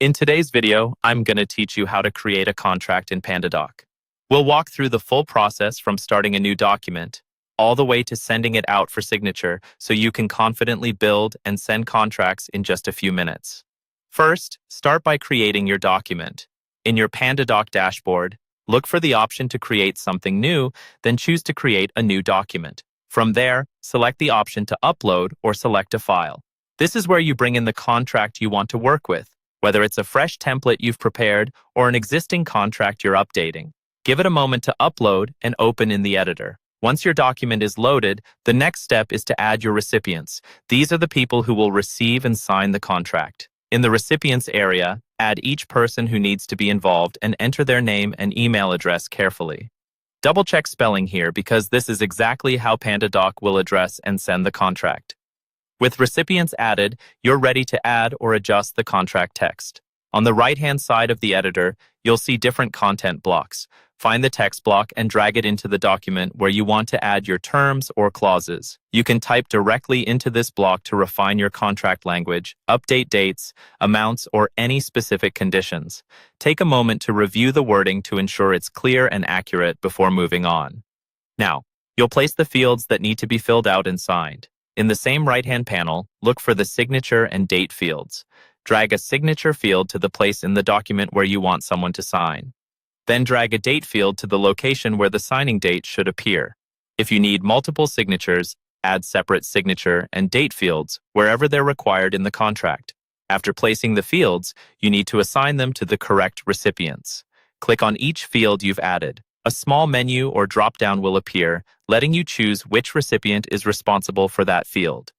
In today's video, I'm going to teach you how to create a contract in Pandadoc. We'll walk through the full process from starting a new document, all the way to sending it out for signature so you can confidently build and send contracts in just a few minutes. First, start by creating your document. In your Pandadoc dashboard, look for the option to create something new, then choose to create a new document. From there, select the option to upload or select a file. This is where you bring in the contract you want to work with, whether it's a fresh template you've prepared or an existing contract you're updating. Give it a moment to upload and open in the editor. Once your document is loaded, the next step is to add your recipients. These are the people who will receive and sign the contract. In the recipients area, add each person who needs to be involved and enter their name and email address carefully. Double-check spelling here because this is exactly how Pandadoc will address and send the contract. With recipients added, you're ready to add or adjust the contract text. On the right-hand side of the editor, you'll see different content blocks. Find the text block and drag it into the document where you want to add your terms or clauses. You can type directly into this block to refine your contract language, update dates, amounts, or any specific conditions. Take a moment to review the wording to ensure it's clear and accurate before moving on. Now, you'll place the fields that need to be filled out and signed. In the same right-hand panel, look for the signature and date fields. Drag a signature field to the place in the document where you want someone to sign. Then drag a date field to the location where the signing date should appear. If you need multiple signatures, add separate signature and date fields wherever they're required in the contract. After placing the fields, you need to assign them to the correct recipients. Click on each field you've added. A small menu or drop-down will appear, letting you choose which recipient is responsible for that field.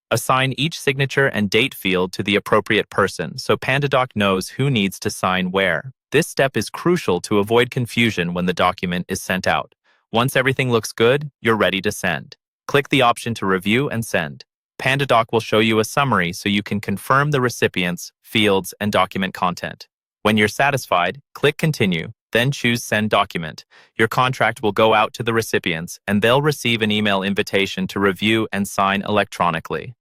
Assign each signature and date field to the appropriate person so Pandadoc knows who needs to sign where. This step is crucial to avoid confusion when the document is sent out. Once everything looks good, you're ready to send. Click the option to review and send. Pandadoc will show you a summary so you can confirm the recipients, fields, and document content. When you're satisfied, click Continue. Then choose Send Document. Your contract will go out to the recipients, and they'll receive an email invitation to review and sign electronically.